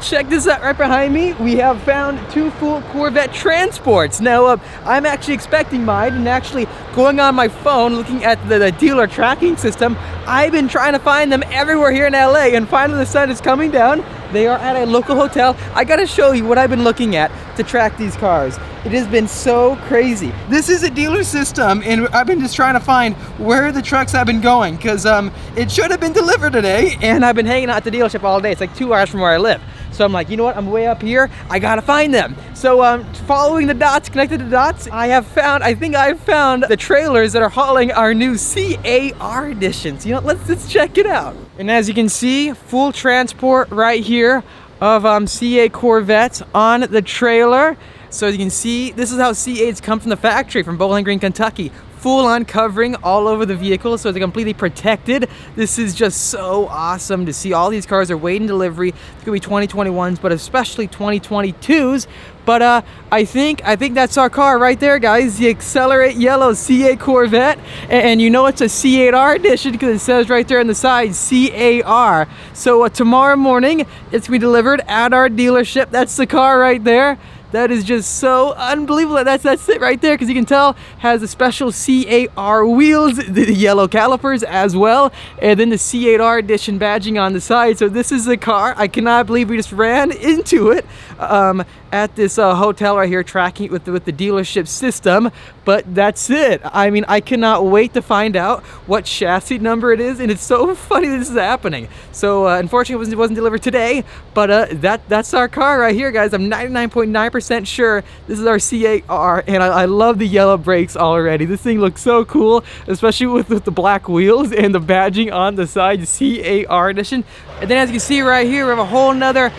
check this out right behind me. We have found 2 full Corvette transports. Now, I'm actually expecting mine, and actually going on my phone, looking at the dealer tracking system, I've been trying to find them everywhere here in LA, and finally the sun is coming down. They are at a local hotel. I gotta show you what I've been looking at to track these cars. It has been so crazy. This is a dealer system, and I've been just trying to find where the trucks have been going, because it should have been delivered today, and I've been hanging out at the dealership all day. It's like 2 hours from where I live. So I'm like, you know what, I'm way up here, I gotta find them. So following the dots, connected the dots, I think I've found the trailers that are hauling our new C8.R Editions. You know, let's check it out. And as you can see, full transport right here of C8 Corvettes on the trailer. So as you can see, this is how C8s come from the factory from Bowling Green, Kentucky. Full on covering all over the vehicle, so it's completely protected. This is just so awesome to see. All these cars are waiting delivery. It's gonna be 2021s, but especially 2022s. But I think that's our car right there, guys. The Accelerate Yellow C8 Corvette, and you know it's a C8.R edition because it says right there on the side C8.R. So tomorrow morning it's gonna be delivered at our dealership. That's the car right there. That is just so unbelievable. That's it right there, because you can tell has the special C8.R wheels, the yellow calipers as well, and then the C8.R edition badging on the side. So this is the car. I cannot believe we just ran into it at this hotel right here, tracking it with the dealership system. But that's it. I mean, I cannot wait to find out what chassis number it is, and it's so funny this is happening. So unfortunately, it wasn't delivered today, but that's our car right here, guys. I'm 99.9% sure this is our C8.R, and I love the yellow brakes already. This thing looks so cool, especially with the black wheels and the badging on the side, C8.R edition. And then as you can see right here, we have a whole nother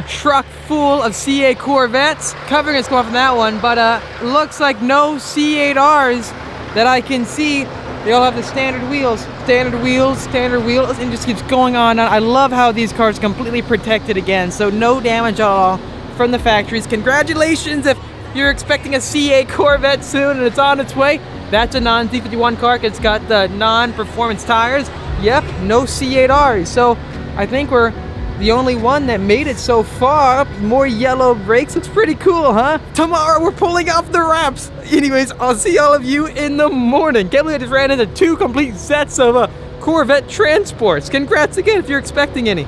truck full of C8 Corvettes. Covering is going off on that one, but looks like no C8Rs that I can see. They all have the standard wheels, and it just keeps going on. I love how these cars are completely protected again, so no damage at all from the factories. Congratulations if you're expecting a C8 Corvette soon and it's on its way. That's a non-Z51 car. It's got the non-performance tires. Yep, no C8Rs. So I think we're the only one that made it so far. More yellow brakes. Looks pretty cool, huh? Tomorrow we're pulling off the wraps. Anyways, I'll see all of you in the morning. Can't believe I just ran into 2 complete sets of Corvette transports. Congrats again if you're expecting any.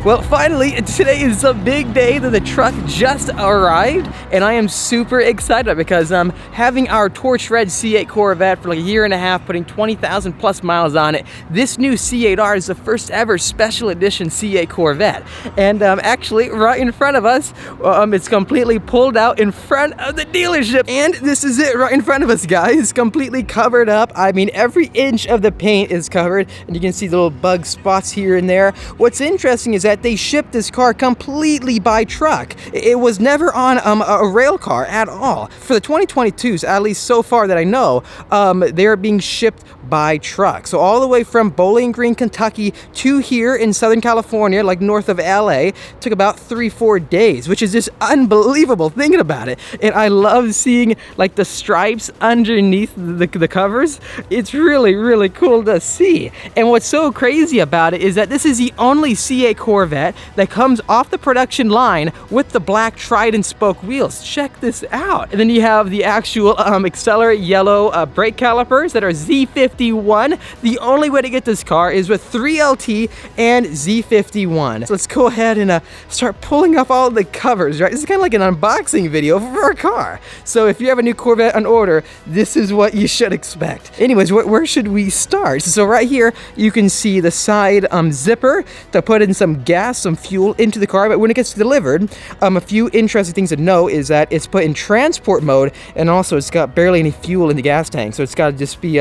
Well, finally, today is a big day that the truck just arrived, and I am super excited because having our torch red C8 Corvette for like a year and a half, putting 20,000 plus miles on it, this new C8.R is the first ever special edition C8 Corvette. And actually, right in front of us, it's completely pulled out in front of the dealership. And this is it right in front of us, guys. Completely covered up. I mean, every inch of the paint is covered, and you can see the little bug spots here and there. What's interesting is that they shipped this car completely by truck. It was never on a rail car at all. For the 2022s, at least so far that I know, they're being shipped by truck. So all the way from Bowling Green, Kentucky to here in Southern California, like north of LA, took about 3-4 days, which is just unbelievable thinking about it. And I love seeing like the stripes underneath the covers. It's really, really cool to see. And what's so crazy about it is that this is the only C8 Corvette that comes off the production line with the black Trident spoke wheels. Check this out. And then you have the actual Accelerate yellow brake calipers that are Z51. The only way to get this car is with 3LT and Z51. So let's go ahead and start pulling off all the covers, right? This is kind of like an unboxing video for a car. So if you have a new Corvette on order, this is what you should expect. Anyways, where should we start? So right here, you can see the side zipper to put in some gas, some fuel into the car, but when it gets delivered, a few interesting things to know is that it's put in transport mode, and also it's got barely any fuel in the gas tank, so it's got to just be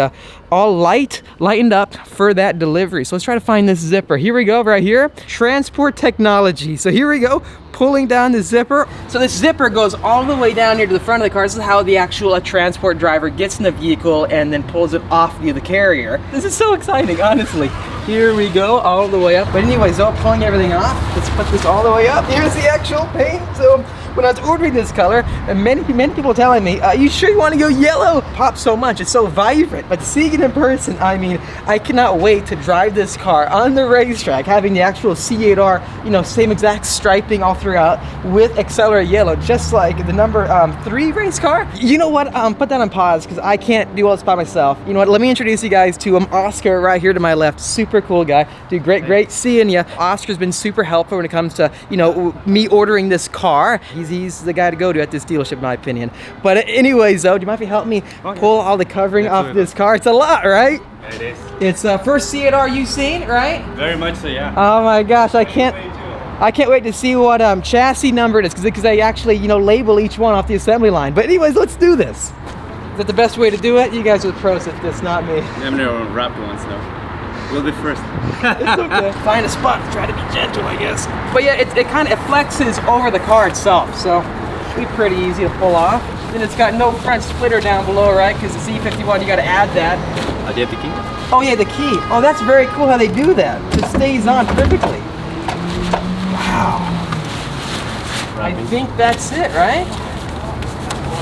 all lightened up for that delivery. So let's try to find this zipper. Here we go, right here, transport technology. So here we go, pulling down the zipper. So this zipper goes all the way down here to the front of the car. This is how the actual transport driver gets in the vehicle and then pulls it off the carrier. This is so exciting, honestly. Here we go, all the way up. But anyways, pulling everything off, let's put this all the way up. Here's the actual paint. So when I was ordering this color, many people telling me, you sure you want to go yellow? Pops so much, it's so vibrant. But seeing it in person, I mean, I cannot wait to drive this car on the racetrack, having the actual C8R, you know, same exact striping all throughout with Accelerate Yellow, just like the number 3 race car. You know what, put that on pause because I can't do all this by myself. You know what, let me introduce you guys to Oscar right here to my left. Super cool guy. Dude, great seeing you. Oscar's been super helpful when it comes to, you know, me ordering this car. He's the guy to go to at this dealership, in my opinion. But anyways, though, do you mind if you help me pull all the covering off this car? It's a lot, right? Yeah, it is. It's first C8R you've seen, right? Very much so, yeah. Oh my gosh, I can't wait to see what chassis number it is, because they actually, you know, label each one off the assembly line. But anyways, let's do this. Is that the best way to do it? You guys are the pros at this, not me. I've never wrapped once, though. We'll be first. It's okay. Find a spot, try to be gentle, I guess. But yeah, it kind of flexes over the car itself, so it should be pretty easy to pull off. Then it's got no front splitter down below, right? Because the Z51, you got to add that. Do you have the key? Oh yeah, the key. Oh, that's very cool how they do that. It stays on perfectly. Wow. I think that's it, right?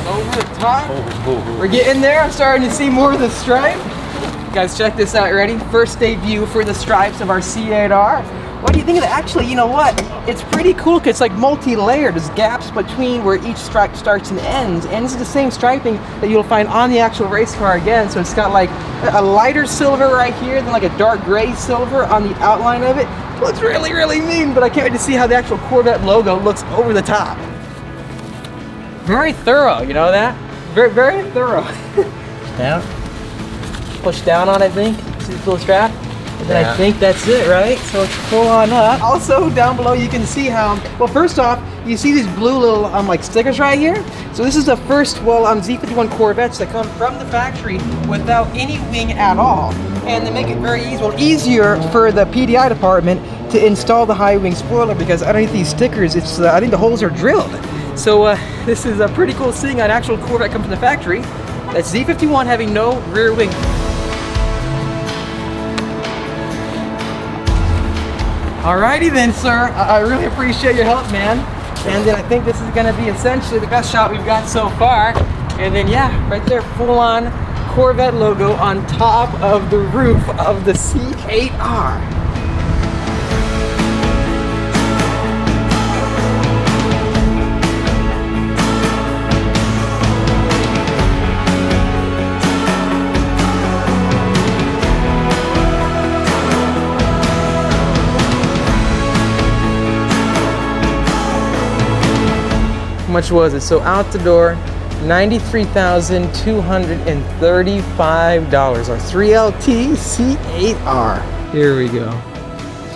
Going over the top. We're getting there. I'm starting to see more of the stripe. Guys, check this out. Ready? First debut for the stripes of our C8R. What do you think of that? Actually, you know what? It's pretty cool because it's like multi-layered. There's gaps between where each stripe starts and ends. And this is the same striping that you'll find on the actual race car again. So it's got like a lighter silver right here, then like a dark gray silver on the outline of it. It looks really, really mean, but I can't wait to see how the actual Corvette logo looks over the top. Very thorough, you know that? Very, very thorough. Down. Push down on it, I think. See the little strap? And then I think that's it, right? So it's full on up. Also, down below you can see how, well, first off, you see these blue little like stickers right here? So this is the first, well, Z51 Corvettes that come from the factory without any wing at all. And they make it very easy, well, easier for the PDI department to install the high wing spoiler, because underneath these stickers, it's I think the holes are drilled. So this is a pretty cool seeing an actual Corvette come from the factory. That's Z51 having no rear wing. Alrighty then, sir. I really appreciate your help, man. And then I think this is gonna be essentially the best shot we've got so far. And then yeah, right there, full on Corvette logo on top of the roof of the C8R. How much was it? So out the door, $93,235. Our 3LT C8R. Here we go.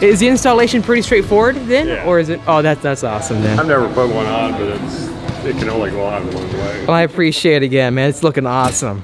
Is the installation pretty straightforward then? Yeah. Or is it? Oh, that's awesome then. I've never put one on, but it can only go on one way. Well, I appreciate it again, man. It's looking awesome.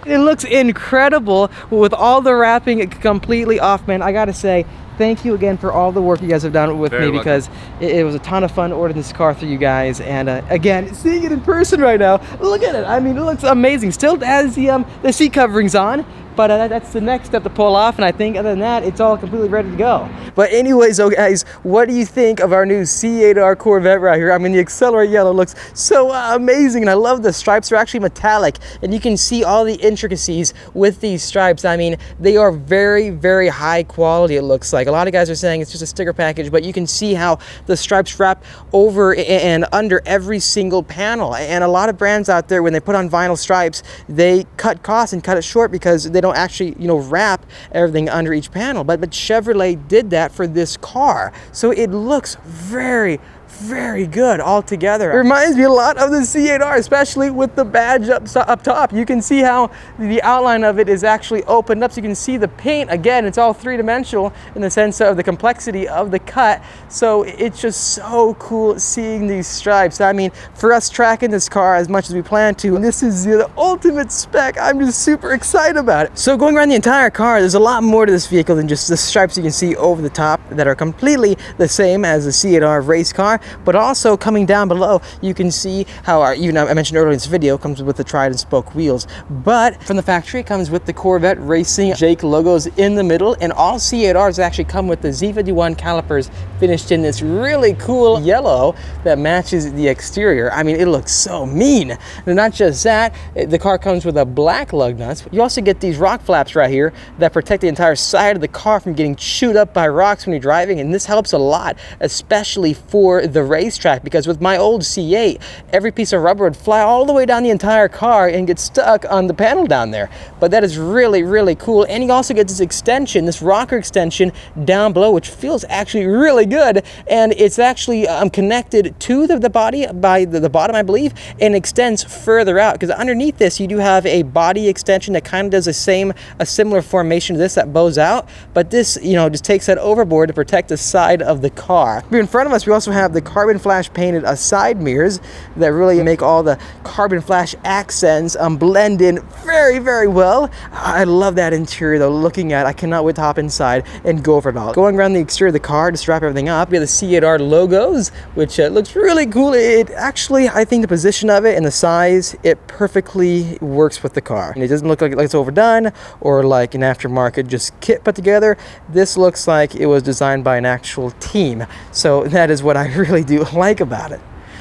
It looks incredible with all the wrapping completely off, man. I gotta say, thank you again for all the work you guys have done with me, because it was a ton of fun ordering this car through you guys. And again, seeing it in person right now, look at it. I mean, it looks amazing. Still has the seat coverings on, but that's the next step to pull off. And I think other than that, it's all completely ready to go. But anyways, so guys, what do you think of our new C8R Corvette right here? I mean, the Accelerate Yellow looks so amazing, and I love the stripes are actually metallic, and you can see all the intricacies with these stripes. I mean, they are very, very high quality, it looks like. A lot of guys are saying it's just a sticker package, but you can see how the stripes wrap over and under every single panel. And a lot of brands out there, when they put on vinyl stripes, they cut costs and cut it short because they don't actually, you know, wrap everything under each panel. But Chevrolet did that for this car, so it looks very, very good altogether. It reminds me a lot of the C8.R, especially with the badge up top. You can see how the outline of it is actually opened up, so you can see the paint. Again, it's all three-dimensional in the sense of the complexity of the cut, so it's just so cool seeing these stripes. I mean, for us tracking this car as much as we plan to, this is the ultimate spec. I'm just super excited about it. So going around the entire car, there's a lot more to this vehicle than just the stripes you can see over the top that are completely the same as the C8.R race car, but also coming down below, you can see how even I mentioned earlier in this video, comes with the tried and spoke wheels, but from the factory it comes with the Corvette Racing Jake logos in the middle, and all C8.Rs actually come with the Z51 calipers finished in this really cool yellow that matches the exterior. I mean, it looks so mean. And not just that, the car comes with a black lug nuts. You also get these rock flaps right here that protect the entire side of the car from getting chewed up by rocks when you're driving, and this helps a lot, especially for the racetrack, because with my old C8, every piece of rubber would fly all the way down the entire car and get stuck on the panel down there. But that is really, really cool. And you also get this extension, this rocker extension down below, which feels actually really good, and it's actually connected to the body by the bottom, I believe, and extends further out, because underneath this you do have a body extension that kind of does a similar formation to this that bows out, but this, you know, just takes that overboard to protect the side of the car. In front of us, we also have the carbon flash painted side mirrors that really make all the carbon flash accents blend in very, very well. I love that interior though. Looking at, I cannot wait to hop inside and go over it all. Going around the exterior of the car to strap everything up, we have the C8.R logos, which looks really cool. It actually, I think the position of it and the size, it perfectly works with the car. And it doesn't look like it's overdone or like an aftermarket just kit put together. This looks like it was designed by an actual team. So that is what I really do like about it.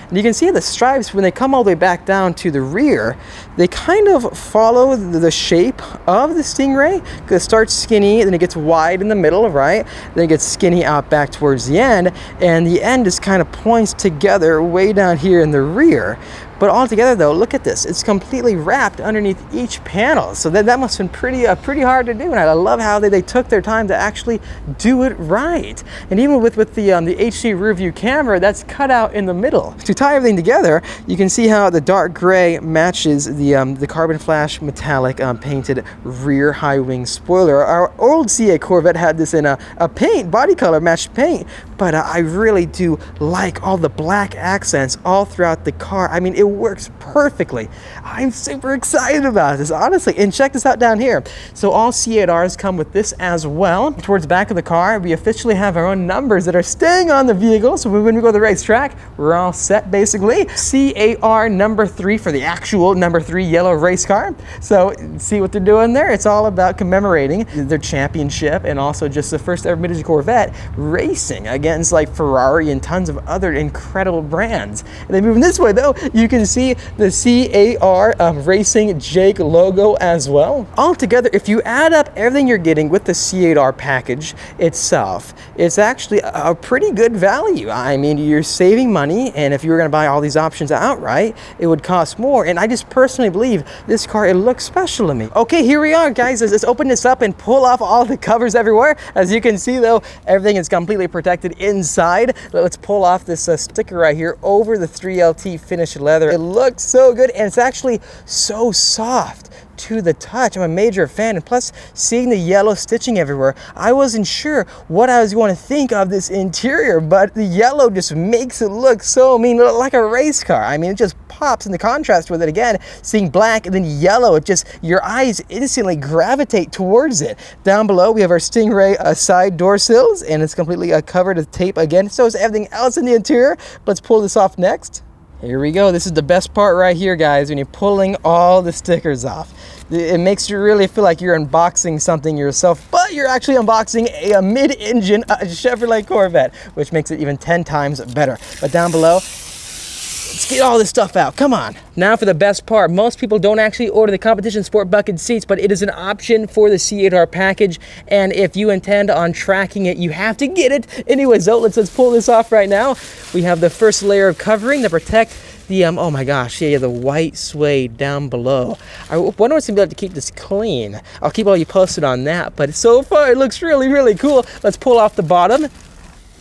And you can see the stripes, when they come all the way back down to the rear, they kind of follow the shape of the Stingray. It starts skinny, then it gets wide in the middle, right? Then it gets skinny out back towards the end, and the end just kind of points together way down here in the rear. But all together though, look at this. It's completely wrapped underneath each panel. So that must have been pretty hard to do. And I love how they took their time to actually do it right. And even with the HD rear view camera, that's cut out in the middle. To tie everything together, you can see how the dark gray matches the carbon flash metallic painted rear high wing spoiler. Our old C8 Corvette had this in a paint, body color matched paint, but I really do like all the black accents all throughout the car. I mean, it works perfectly. I'm super excited about this, honestly. And check this out down here. So all C8Rs come with this as well. Towards the back of the car, we officially have our own numbers that are staying on the vehicle. So when we go to the racetrack, we're all set basically. C8R number 3 for the actual number 3 yellow race car. So see what they're doing there? It's all about commemorating their championship and also just the first ever vintage Corvette racing against like Ferrari and tons of other incredible brands. And then moving this way though, you can see the C8.R Racing Jake logo as well. Altogether, if you add up everything you're getting with the C8.R package itself, it's actually a pretty good value. I mean, you're saving money, and if you were going to buy all these options outright, it would cost more. And I just personally believe this car, it looks special to me. Okay, here we are, guys. Let's open this up and pull off all the covers everywhere. As you can see, though, everything is completely protected inside. Let's pull off this sticker right here over the 3LT finished leather. It looks so good, and it's actually so soft to the touch. I'm a major fan, and plus seeing the yellow stitching everywhere, I wasn't sure what I was going to think of this interior, but the yellow just makes it look so mean, like a race car. I mean, it just pops in the contrast with it. Again, seeing black and then yellow, it just, your eyes instantly gravitate towards it. Down below, we have our Stingray side door sills, and it's completely covered with tape again. So is everything else in the interior. Let's pull this off next. Here we go. This is the best part right here, guys, when you're pulling all the stickers off. It makes you really feel like you're unboxing something yourself, but you're actually unboxing a mid-engine Chevrolet Corvette, which makes it even 10 times better. But down below, let's get all this stuff out. Come on. Now for the best part. Most people don't actually order the competition sport bucket seats, but it is an option for the C8.R package. And if you intend on tracking it, you have to get it. Anyways, though, let's pull this off right now. We have the first layer of covering to protect the, oh my gosh, yeah, the white suede down below. I wonder what's gonna be like to keep this clean. I'll keep all you posted on that, but so far it looks really, really cool. Let's pull off the bottom.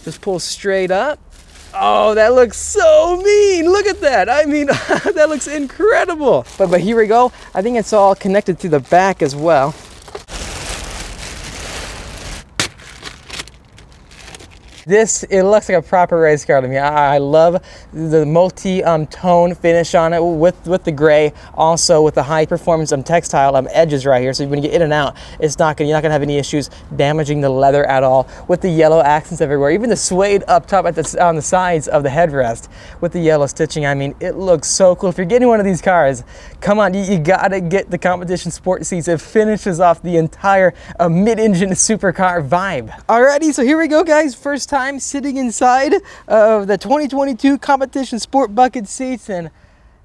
Just pull straight up. Oh, that looks so mean. Look at that. I mean, that looks incredible. But here we go. I think it's all connected to the back as well. It looks like a proper race car to me. I love the multi-tone finish on it with the gray, also with the high performance textile edges right here. So when you get in and out, you're not gonna have any issues damaging the leather at all. With the yellow accents everywhere, even the suede up top on the sides of the headrest with the yellow stitching. I mean, it looks so cool. If you're getting one of these cars, come on, you gotta get the competition sport seats. It finishes off the entire mid-engine supercar vibe. Alrighty, so here we go, guys. First time sitting inside of the 2022 competition sport bucket seats, and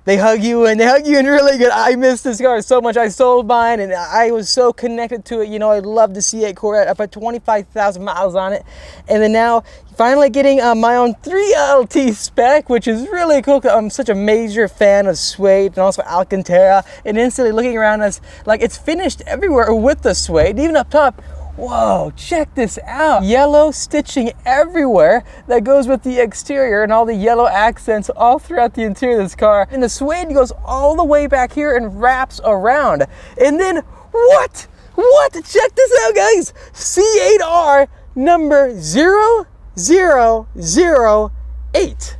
they hug you in really good. I miss this car so much. I sold mine and I was so connected to it. You know, I love the C8 Corvette. I put 25,000 miles on it, and then now finally getting my own 3LT spec, which is really cool. I'm such a major fan of suede and also Alcantara, and instantly looking around us, like, it's finished everywhere with the suede, even up top. Whoa, check this out. Yellow stitching everywhere that goes with the exterior, and all the yellow accents all throughout the interior of this car. And the suede goes all the way back here and wraps around. And then, what? Check this out, guys. C8R number 0008.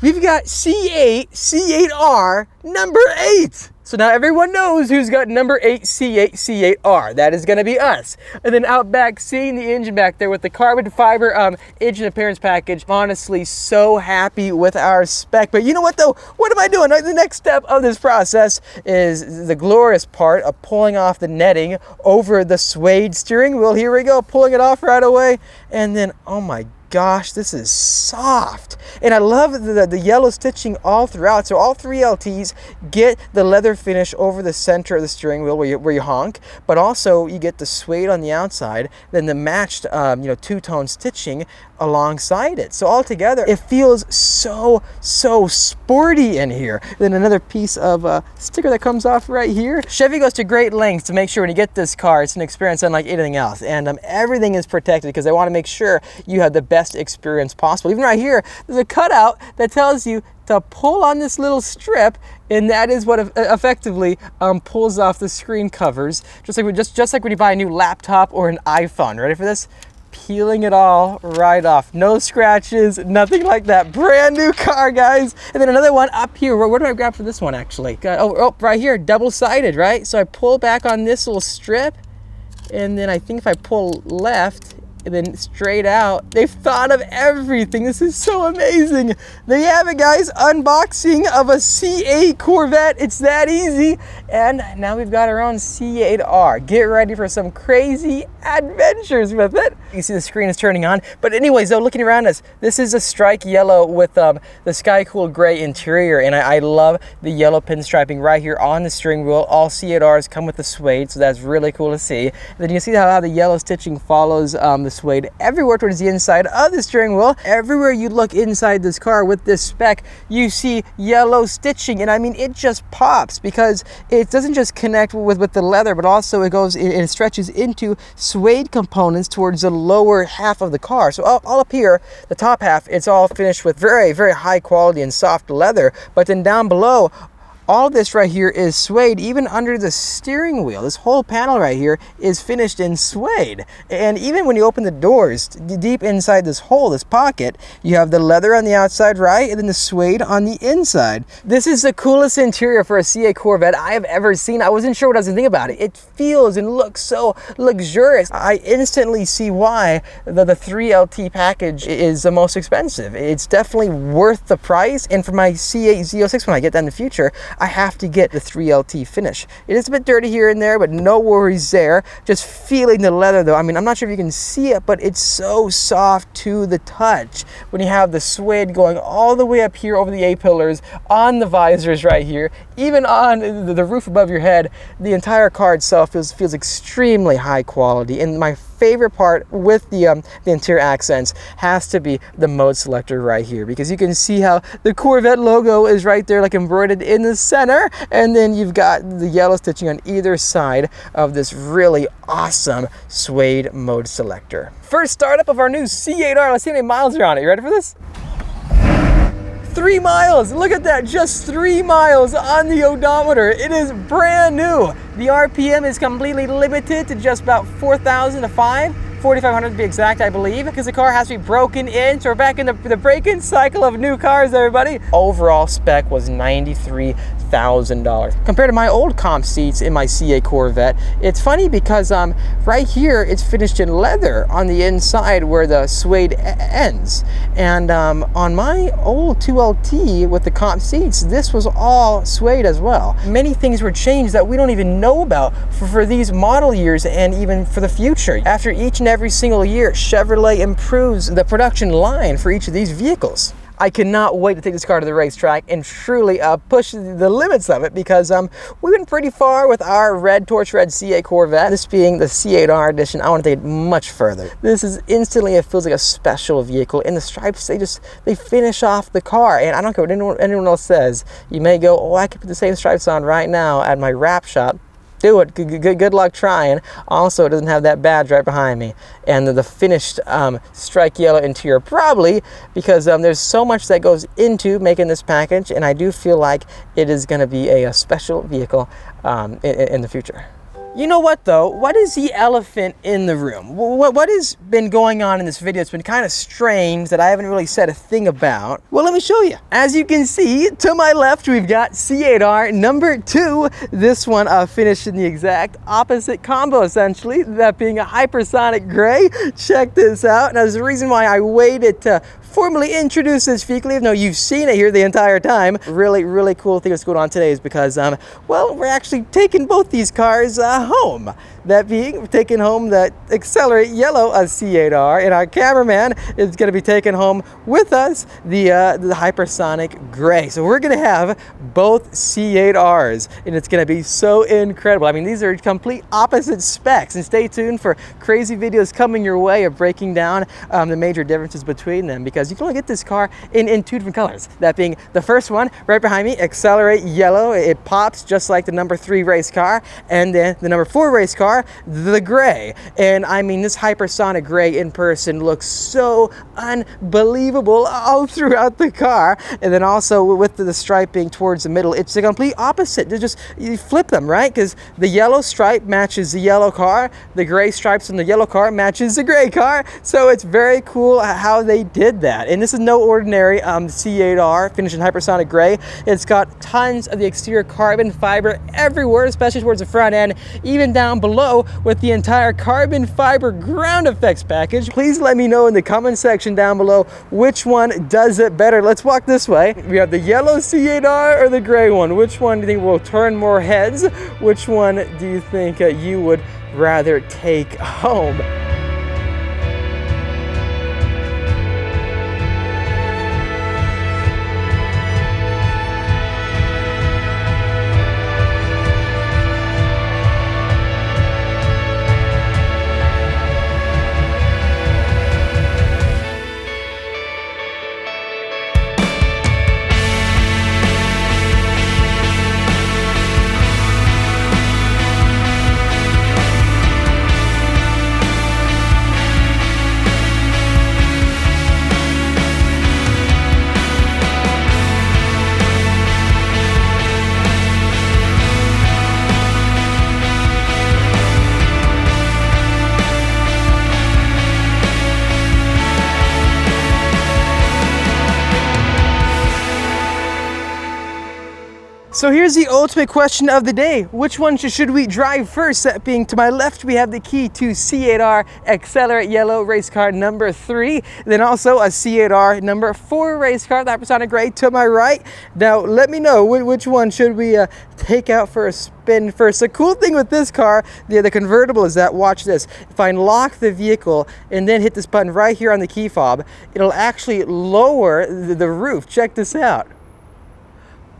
We've got C8R number 8. So now everyone knows who's got number 8 C8R. That is gonna be us. And then out back, seeing the engine back there with the carbon fiber engine appearance package. Honestly, so happy with our spec. But you know what though? What am I doing? The next step of this process is the glorious part of pulling off the netting over the suede steering wheel. Here we go, pulling it off right away. And then, oh my gosh, this is soft. And I love the yellow stitching all throughout. So all 3LTs get the leather finish over the center of the steering wheel where you honk, but also you get the suede on the outside, then the matched two-tone stitching alongside it. So all together, it feels so sporty in here. Then another piece of sticker that comes off right here. Chevy goes to great lengths to make sure when you get this car, it's an experience unlike anything else. And everything is protected because they want to make sure you have the best experience possible. Even right here, there's a cutout that tells you to pull on this little strip, and that is what effectively pulls off the screen covers, just like when you buy a new laptop or an iPhone. Ready for this? Peeling it all right off. No scratches, nothing like that. Brand new car, guys. And then another one up here. Where do I grab for this one, actually? Oh, right here, double-sided, right? So I pull back on this little strip, and then I think if I pull left, and then straight out. They've thought of everything. This is so amazing. There you have it, guys. Unboxing of a C8 Corvette. It's that easy. And now we've got our own C8R. Get ready for some crazy adventures with it. You can see the screen is turning on. But anyways, though, looking around us, this is a strike yellow with the sky cool gray interior. And I love the yellow pinstriping right here on the steering wheel. All C8Rs come with the suede, so that's really cool to see. And then you see how the yellow stitching follows the suede everywhere towards the inside of the steering wheel. Everywhere you look inside this car with this spec, you see yellow stitching, and I mean, it just pops because it doesn't just connect with the leather, but also it goes and it stretches into suede components towards the lower half of the car. So all up here, the top half, it's all finished with very high quality and soft leather, but then down below, all this right here is suede. Even under the steering wheel, this whole panel right here is finished in suede. And even when you open the doors, deep inside this hole, this pocket, you have the leather on the outside, right? And then the suede on the inside. This is the coolest interior for a C8 Corvette I have ever seen. I wasn't sure what I was going to think about it. It feels and looks so luxurious. I instantly see why the 3LT package is the most expensive. It's definitely worth the price. And for my C8 Z06, when I get that in the future, I have to get the 3LT finish. It is a bit dirty here and there, but no worries there. Just feeling the leather though. I mean, I'm not sure if you can see it, but it's so soft to the touch when you have the suede going all the way up here over the A-pillars, on the visors right here, even on the roof above your head. The entire car itself feels extremely high quality. And my favorite part with the interior accents has to be the mode selector right here, because you can see how the Corvette logo is right there, like embroidered in the center, and then you've got the yellow stitching on either side of this really awesome suede mode selector. First startup of our new C8R. Let's see how many miles are on it. You ready for this? 3 miles. Look at that, just 3 miles on the odometer. It is brand new. The RPM is completely limited to just about 4,000 to 4,500 to be exact, I believe, because the car has to be broken in. So we're back in the break-in cycle of new cars, everybody. Overall spec was $93,000. Compared to my old comp seats in my C8 Corvette, it's funny because right here, it's finished in leather on the inside where the suede ends. And on my old 2LT with the comp seats, this was all suede as well. Many things were changed that we don't even know about for these model years and even for the future. After each and every single year, Chevrolet improves the production line for each of these vehicles. I cannot wait to take this car to the racetrack and truly push the limits of it, because we went pretty far with our torch red C8 Corvette. This being the C8.R Edition, I want to take it much further. This is instantly, it feels like a special vehicle, and the stripes, they finish off the car. And I don't care what anyone else says. You may go, oh, I could put the same stripes on right now at my wrap shop. Do it. Good luck trying. Also, it doesn't have that badge right behind me. And the finished strike yellow interior, probably because there's so much that goes into making this package, and I do feel like it is going to be a special vehicle in the future. You know what though? What is the elephant in the room? What has been going on in this video? It's been kind of strange that I haven't really said a thing about. Well, let me show you. As you can see, to my left, we've got C8R number 2. This one finished in the exact opposite combo, essentially, that being a Hypersonic Gray. Check this out. Now, there's a reason why I waited to formally introduce this vehicle, even though you've seen it here the entire time. Really cool thing that's going on today is because, well, we're actually taking both these cars home. That being, taking home the Accelerate Yellow C8.R, and our cameraman is going to be taking home with us the Hypersonic Gray. So we're going to have both C8Rs, and it's going to be so incredible. I mean, these are complete opposite specs, and stay tuned for crazy videos coming your way of breaking down the major differences between them, because you can only get this car in 2 different colors. That being the first one right behind me, Accelerate Yellow. It pops just like the number 3 race car, and then the number 4 race car, the gray. And I mean, this Hypersonic Gray in person looks so unbelievable all throughout the car. And then also with the striping towards the middle, it's the complete opposite. They're just, you flip them, right? Because the yellow stripe matches the yellow car, the gray stripes on the yellow car matches the gray car. So it's very cool how they did that. And this is no ordinary C8R finished in Hypersonic Gray. It's got tons of the exterior carbon fiber everywhere, especially towards the front end, even down below with the entire carbon fiber ground effects package. Please let me know in the comment section down below which one does it better. Let's walk this way. We have the yellow C8R or the gray one. Which one do you think will turn more heads? Which one do you think you would rather take home? So here's the ultimate question of the day. Which one should we drive first? That being, to my left, we have the key to C8R Accelerate Yellow race car number 3. Then also a C8R number 4 race car, the Hypersonic Gray, to my right. Now, let me know which one should we take out for a spin first. The cool thing with this car, the convertible, is that, watch this. If I unlock the vehicle and then hit this button right here on the key fob, it'll actually lower the roof. Check this out.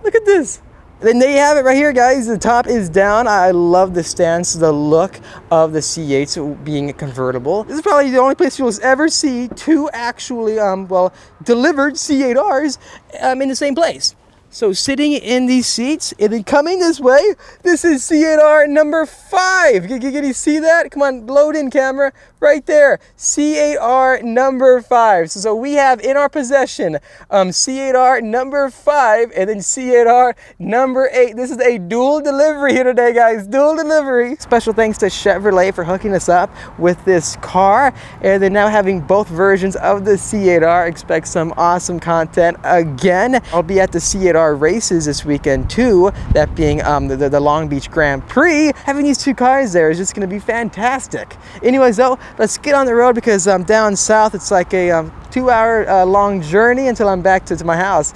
Look at this. Then there you have it right here, guys. The top is down. I love the stance, the look of the C8s being convertible. This is probably the only place you'll ever see 2 actually, well, delivered C8Rs in the same place. So sitting in these seats and then coming this way, this is C8.R number 5. Can you see that? Come on, blow it in, camera. Right there, C8.R number 5. So we have in our possession C8.R number 5 and then C8.R number 8. This is a dual delivery here today, guys. Dual delivery. Special thanks to Chevrolet for hooking us up with this car. And then now having both versions of the C8.R. Expect some awesome content again. I'll be at the C8.R races this weekend too, that being the Long Beach Grand Prix. Having these two cars there is just going to be fantastic. Anyways though, let's get on the road because down south it's like a 2-hour long journey until I'm back to my house.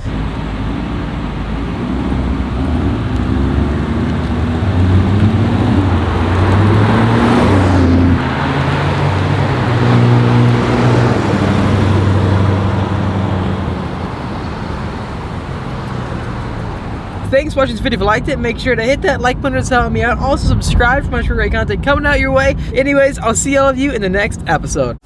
Thanks for watching this video. If you liked it, make sure to hit that like button to help me out. Also subscribe for much great content coming out your way. Anyways, I'll see all of you in the next episode.